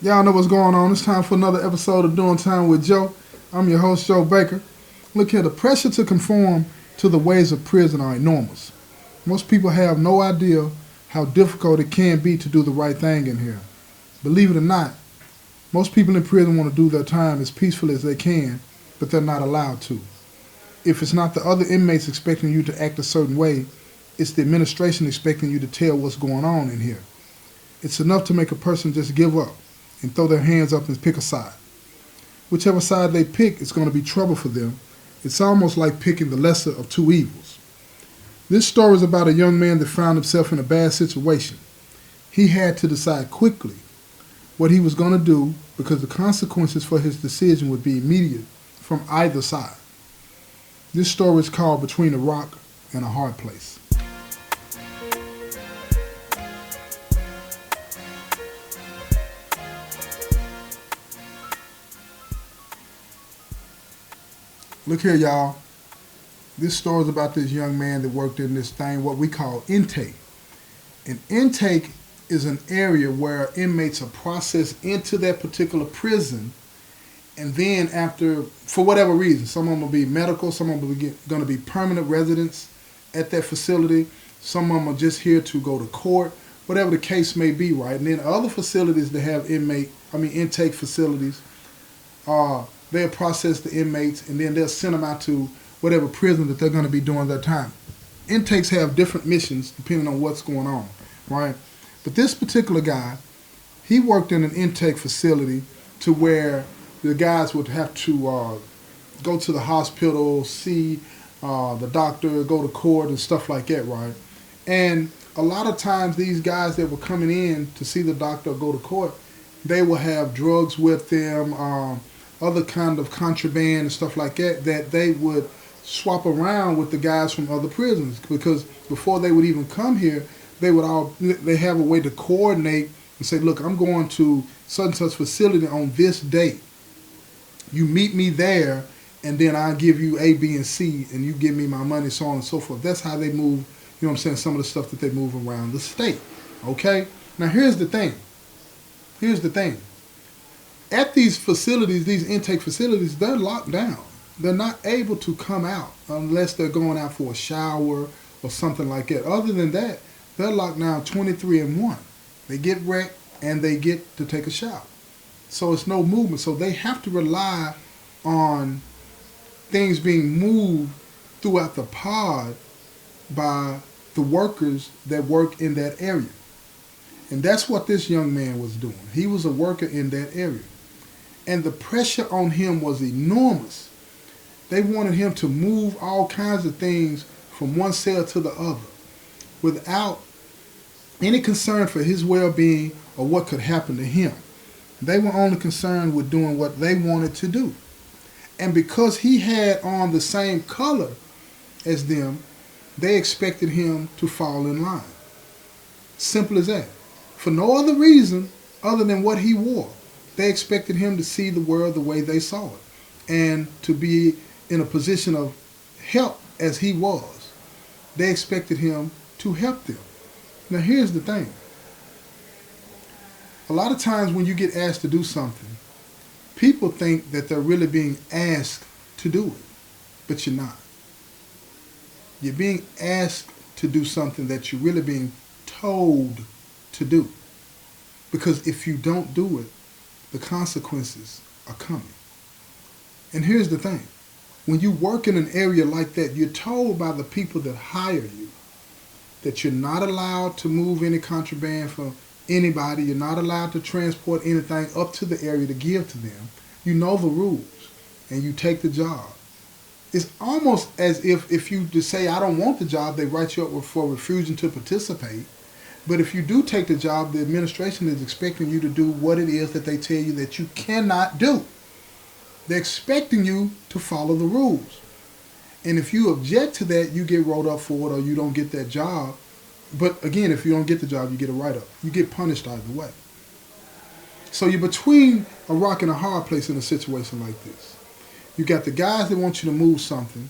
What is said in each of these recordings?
Y'all know what's going on. It's time for another episode of Doing Time with Joe. I'm your host, Joe Baker. Look here, the pressure to conform to the ways of prison are enormous. Most people have no idea how difficult it can be to do the right thing in here. Believe it or not, most people in prison want to do their time as peacefully as they can, but they're not allowed to. If it's not the other inmates expecting you to act a certain way, it's the administration expecting you to tell what's going on in here. It's enough to make a person just give up and throw their hands up and pick a side. Whichever side they pick, it's going to be trouble for them. It's almost like picking the lesser of two evils. This story is about a young man that found himself in a bad situation. He had to decide quickly what he was going to do because the consequences for his decision would be immediate from either side. This story is called Between a Rock and a Hard Place. Look here, y'all. This story is about this young man that worked in this thing, what we call intake. And intake is an area where inmates are processed into that particular prison, and then after, for whatever reason, some of them will be medical, some of them are going to be permanent residents at that facility, some of them are just here to go to court, whatever the case may be, right? And then other facilities that have intake facilities, they'll process the inmates and then they'll send them out to whatever prison that they're going to be doing their time. Intakes have different missions depending on what's going on, right? But this particular guy, he worked in an intake facility to where the guys would have to go to the hospital, see the doctor, go to court and stuff like that, right? And a lot of times these guys that were coming in to see the doctor or go to court, they will have drugs with them, other kind of contraband and stuff like that, that they would swap around with the guys from other prisons, because before they would even come here, they have a way to coordinate and say, look, I'm going to such and such facility on this date. You meet me there, and then I'll give you A, B, and C, and you give me my money, so on and so forth. That's how they move, you know what I'm saying, some of the stuff that they move around the state, okay? Now, here's the thing. At these facilities, these intake facilities, they're locked down. They're not able to come out unless they're going out for a shower or something like that. Other than that, they're locked down 23-1. They get wrecked and they get to take a shower. So it's no movement. So they have to rely on things being moved throughout the pod by the workers that work in that area. And that's what this young man was doing. He was a worker in that area. And the pressure on him was enormous. They wanted him to move all kinds of things from one cell to the other without any concern for his well-being or what could happen to him. They were only concerned with doing what they wanted to do. And because he had on the same color as them, they expected him to fall in line. Simple as that. For no other reason other than what he wore. They expected him to see the world the way they saw it and to be in a position of help as he was. They expected him to help them. Now here's the thing. A lot of times when you get asked to do something, people think that they're really being asked to do it, but you're not. You're being asked to do something that you're really being told to do. Because if you don't do it, the consequences are coming. And here's the thing. When you work in an area like that, you're told by the people that hire you that you're not allowed to move any contraband for anybody. You're not allowed to transport anything up to the area to give to them. You know the rules, and you take the job. It's almost as if you just say, I don't want the job, they write you up for refusing to participate. But if you do take the job, the administration is expecting you to do what it is that they tell you that you cannot do. They're expecting you to follow the rules. And if you object to that, you get rolled up for it or you don't get that job. But again, if you don't get the job, you get a write-up. You get punished either way. So you're between a rock and a hard place in a situation like this. You got the guys that want you to move something,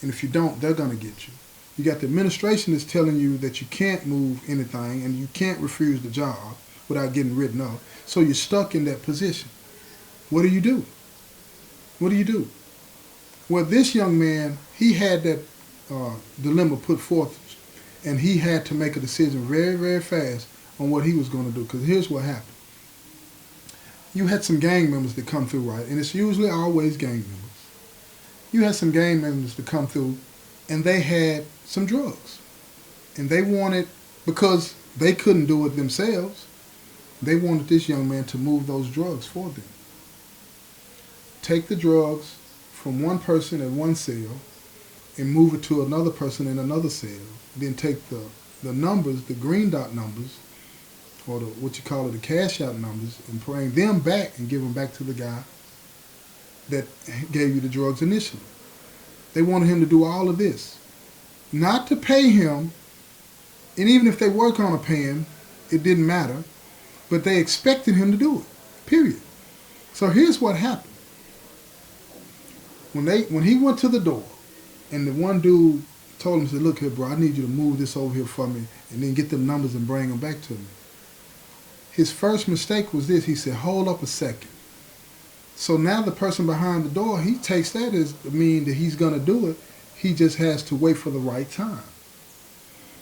and if you don't, they're going to get you. You got the administration that's telling you that you can't move anything and you can't refuse the job, without getting written up. So you're stuck in that position. What do you do? What do you do? Well, this young man, he had that dilemma put forth, and he had to make a decision very, very fast on what he was going to do. Because here's what happened. You had some gang members that come through, right? And it's usually always gang members. You had some gang members that come through, and they had some drugs. And they wanted, because they couldn't do it themselves, they wanted this young man to move those drugs for them. Take the drugs from one person in one cell and move it to another person in another cell. Then take the numbers, the green dot numbers, or what you call it, the cash out numbers, and bring them back and give them back to the guy that gave you the drugs initially. They wanted him to do all of this. Not to pay him, and even if they were going to pay him, it didn't matter, but they expected him to do it, period. So here's what happened. When he went to the door, and the one dude told him, said, look here, bro, I need you to move this over here for me, and then get them numbers and bring them back to me. His first mistake was this. He said, hold up a second. So now the person behind the door, he takes that as mean that he's going to do it. He just has to wait for the right time.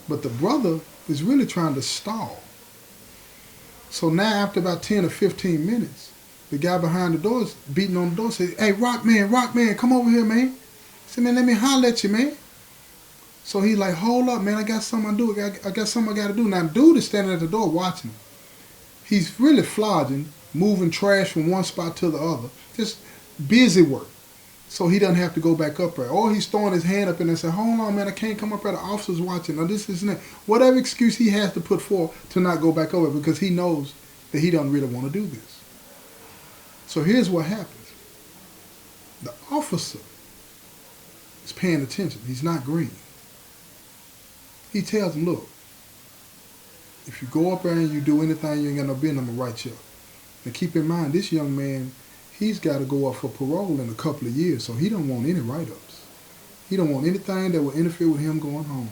But the brother is really trying to stall. So now after about 10 or 15 minutes, the guy behind the door is beating on the door, says, hey, Rock man, come over here, man. I said, man, let me holler at you, man. So he's like, hold up, man, I got something to do. I got something I got to do. Now, the dude is standing at the door watching him. He's really flogging, moving trash from one spot to the other. Just busy work. So he doesn't have to go back up there. Or he's throwing his hand up and saying, hold on, man, I can't come up there. The officer's watching. Now, this isn't it. Whatever excuse he has to put forth to not go back over, because he knows that he doesn't really want to do this. So here's what happens. The officer is paying attention. He's not green. He tells him, look, if you go up there and you do anything, you ain't got no business, I'm going to write you up. Now keep in mind, this young man, he's got to go up for parole in a couple of years, so he don't want any write-ups. He don't want anything that will interfere with him going home,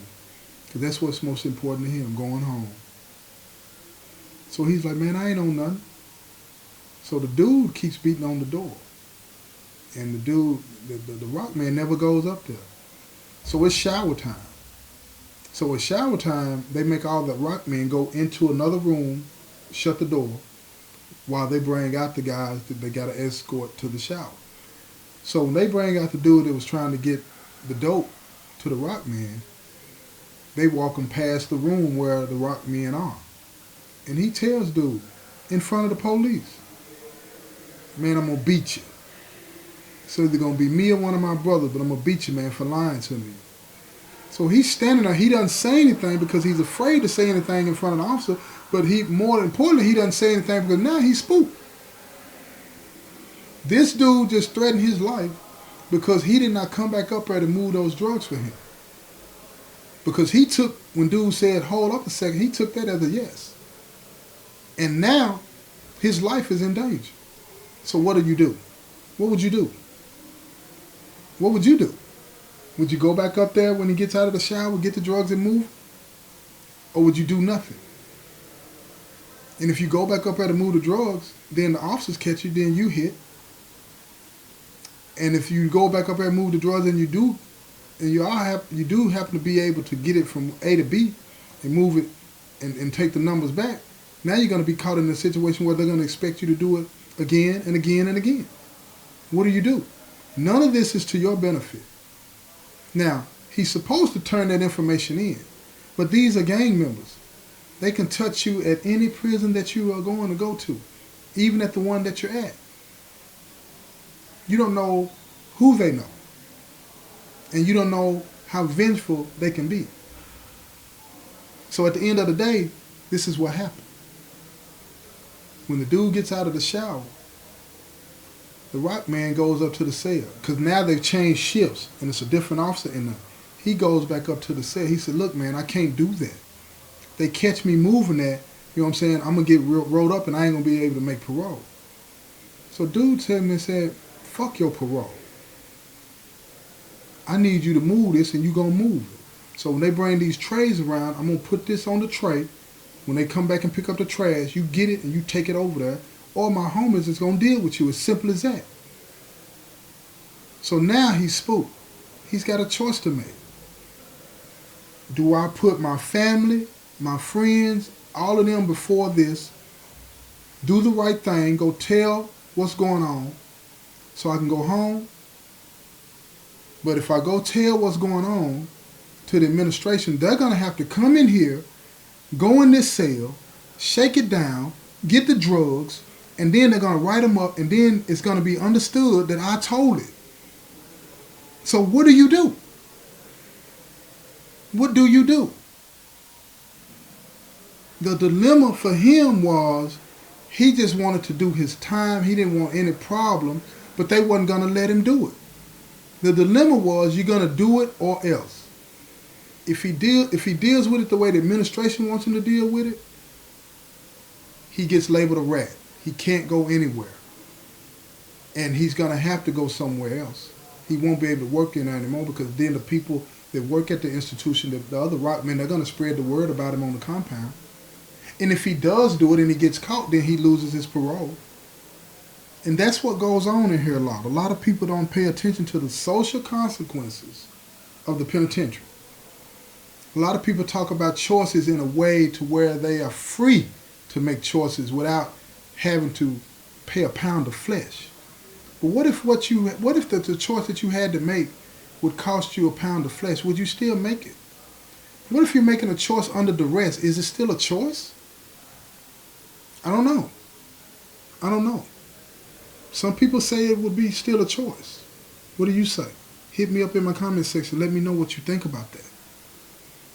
because that's what's most important to him, going home. So he's like, man, I ain't on nothing. So the dude keeps beating on the door. And the dude, the rock man never goes up there. So it's shower time. So at shower time, they make all the rock men go into another room, shut the door, while they bring out the guys that they got to escort to the shower. So when they bring out the dude that was trying to get the dope to the rock man, they walk him past the room where the rock men are. And he tells dude, in front of the police, man, I'm going to beat you. So either going to be me or one of my brothers, but I'm going to beat you, man, for lying to me. So he's standing there. He doesn't say anything because he's afraid to say anything in front of the officer. But more importantly, he doesn't say anything because now he's spooked. This dude just threatened his life because he did not come back up there to move those drugs for him. Because he took, when dude said, hold up a second, he took that as a yes. And now his life is in danger. So what do you do? What would you do? What would you do? Would you go back up there when he gets out of the shower, get the drugs and move? Or would you do nothing? And if you go back up there to move the drugs, then the officers catch you, then you hit. And if you go back up there and move the drugs and you do happen to be able to get it from A to B and move it and take the numbers back, now you're going to be caught in a situation where they're going to expect you to do it again and again and again. What do you do? None of this is to your benefit. Now, he's supposed to turn that information in, but these are gang members. They can touch you at any prison that you are going to go to, even at the one that you're at. You don't know who they know, and you don't know how vengeful they can be. So at the end of the day, this is what happened. When the dude gets out of the shower, the rock man goes up to the cell, because now they've changed shifts and it's a different officer in there. He goes back up to the cell. He said, look, man, I can't do that. They catch me moving that, you know what I'm saying, I'm going to get rolled up and I ain't going to be able to make parole. So dude told me and said, fuck your parole. I need you to move this and you going to move it. So when they bring these trays around, I'm going to put this on the tray, When they come back and pick up the trash, you get it and you take it over there, or my homies is going to deal with you. As simple as that. So now he's spooked. He's got a choice to make. Do I put my family, my friends, all of them before this, do the right thing, go tell what's going on so I can go home? But if I go tell what's going on to the administration, they're going to have to come in here, go in this cell, shake it down, get the drugs, and then they're going to write them up, and then it's going to be understood that I told it. So what do you do? What do you do? The dilemma for him was he just wanted to do his time. He didn't want any problem, but they wasn't going to let him do it. The dilemma was you're going to do it or else. If he deals with it the way the administration wants him to deal with it, he gets labeled a rat. He can't go anywhere. And he's going to have to go somewhere else. He won't be able to work in there anymore because then the people that work at the institution, the other rock men, they're going to spread the word about him on the compound. And if he does do it and he gets caught, then he loses his parole. And that's what goes on in here a lot. A lot of people don't pay attention to the social consequences of the penitentiary. A lot of people talk about choices in a way to where they are free to make choices without having to pay a pound of flesh. But what if the choice that you had to make would cost you a pound of flesh? Would you still make it? What if you're making a choice under duress? Is it still a choice? I don't know. I don't know. Some people say it would be still a choice. What do you say? Hit me up in my comment section. Let me know what you think about that.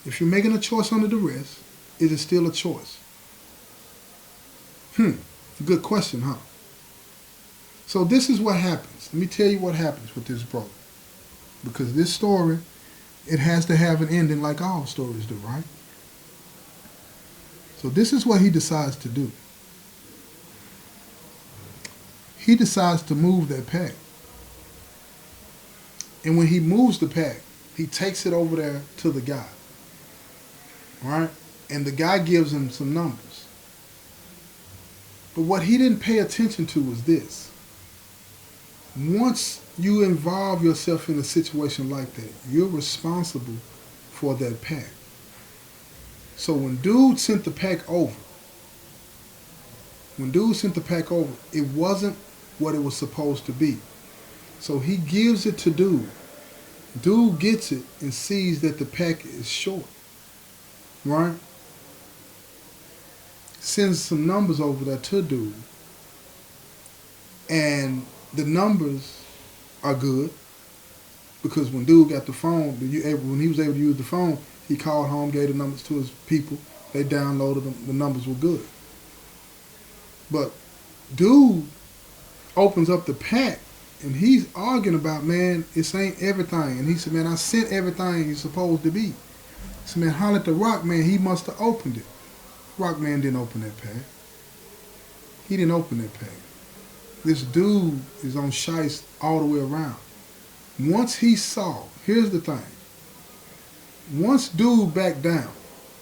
If you're making a choice under duress, is it still a choice? Good question, huh? So this is what happens. Let me tell you what happens with this brother. Because this story, it has to have an ending like all stories do, right? So this is what he decides to do. He decides to move that pack. And when he moves the pack, he takes it over there to the guy. Right? And the guy gives him some numbers. But what he didn't pay attention to was this. Once you involve yourself in a situation like that, you're responsible for that pack. So when dude sent the pack over, it wasn't what it was supposed to be. So he gives it to dude. Dude gets it and sees that the pack is short. Right? Sends some numbers over there to dude. And the numbers are good because when dude got the phone, when he was able to use the phone, he called home, gave the numbers to his people. They downloaded them. The numbers were good. But dude opens up the pack and he's arguing about, man, this ain't everything. And he said, man, I sent everything it's supposed to be. He said, man, holler at the rock man. He must have opened it. Rock man didn't open that pack. He didn't open that pack. This dude is on shice all the way around. Once he saw, here's the thing. Once dude backed down,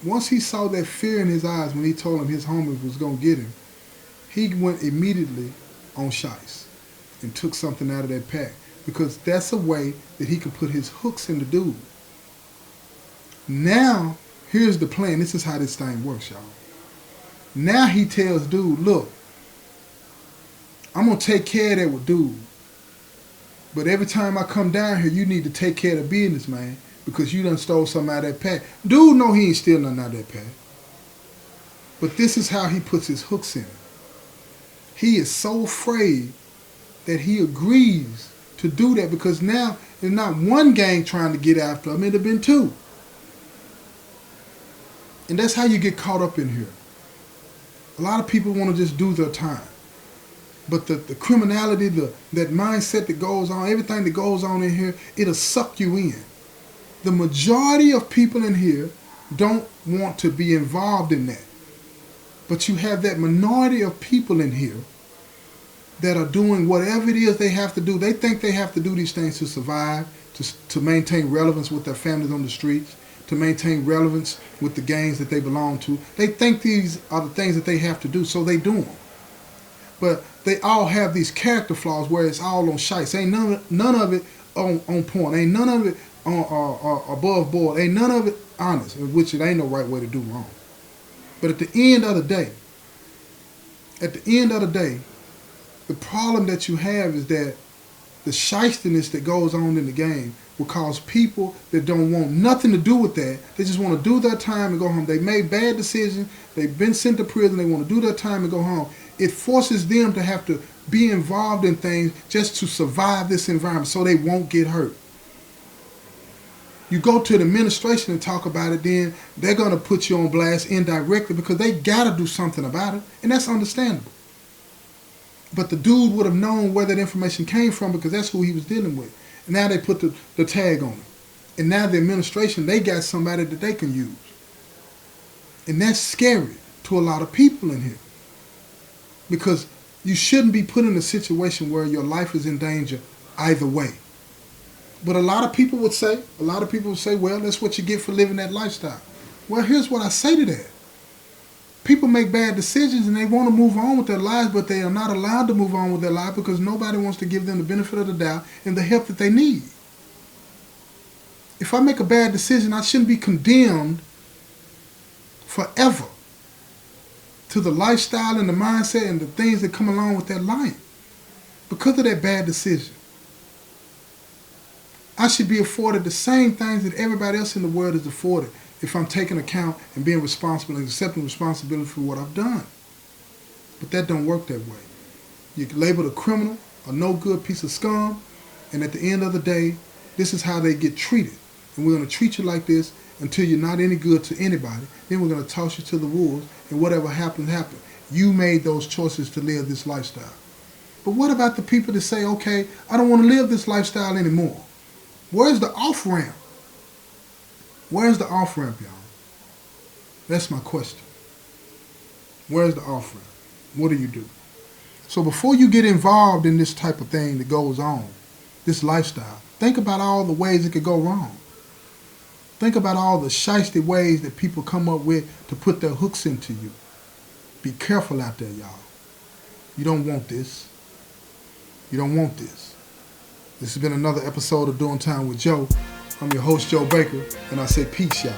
once he saw that fear in his eyes when he told him his homie was going to get him, he went immediately on shice and took something out of that pack because that's a way that he could put his hooks in the dude. Now, here's the plan. This is how this thing works, y'all. Now he tells dude, look, I'm going to take care of that with dude. But every time I come down here, you need to take care of the business, man, because you done stole something out of that pack. Dude know he ain't steal nothing out of that pack. But this is how he puts his hooks in it. He is so afraid that he agrees to do that because now there's not one gang trying to get after him. It'd have been two. And that's how you get caught up in here. A lot of people want to just do their time. But the criminality, that mindset that goes on, everything that goes on in here, it'll suck you in. The majority of people in here don't want to be involved in that. But you have that minority of people in here that are doing whatever it is they have to do. They think they have to do these things to survive, to maintain relevance with their families on the streets, to maintain relevance with the gangs that they belong to. They think these are the things that they have to do, so they do them. But they all have these character flaws where it's all on shites. Ain't none of it on point. Ain't none of it on above board. Ain't none of it honest, which it ain't no right way to do wrong. But at the end of the day, the problem that you have is that the shystiness that goes on in the game will cause people that don't want nothing to do with that. They just want to do their time and go home. They made bad decisions. They've been sent to prison. They want to do their time and go home. It forces them to have to be involved in things just to survive this environment so they won't get hurt. You go to the administration and talk about it, then they're going to put you on blast indirectly because they got to do something about it, and that's understandable. But the dude would have known where that information came from because that's who he was dealing with. And now they put the tag on him. And now the administration, they got somebody that they can use. And that's scary to a lot of people in here. Because you shouldn't be put in a situation where your life is in danger either way. But a lot of people would say, well, that's what you get for living that lifestyle. Well, here's what I say to that. People make bad decisions and they want to move on with their lives, but they are not allowed to move on with their life because nobody wants to give them the benefit of the doubt and the help that they need. If I make a bad decision, I shouldn't be condemned forever to the lifestyle and the mindset and the things that come along with that life because of that bad decision. I should be afforded the same things that everybody else in the world is afforded if I'm taking account and being responsible and accepting responsibility for what I've done. But that don't work that way. You're labeled a criminal, a no good piece of scum, and at the end of the day, this is how they get treated. And we're going to treat you like this until you're not any good to anybody. Then we're going to toss you to the wolves, and whatever happens, happens. You made those choices to live this lifestyle. But what about the people that say, okay, I don't want to live this lifestyle anymore? Where's the off-ramp? Where's the off-ramp, y'all? That's my question. Where's the off-ramp? What do you do? So before you get involved in this type of thing that goes on, this lifestyle, think about all the ways it could go wrong. Think about all the shysty ways that people come up with to put their hooks into you. Be careful out there, y'all. You don't want this. You don't want this. This has been another episode of Doing Time with Joe. I'm your host, Joe Baker, and I say peace, y'all.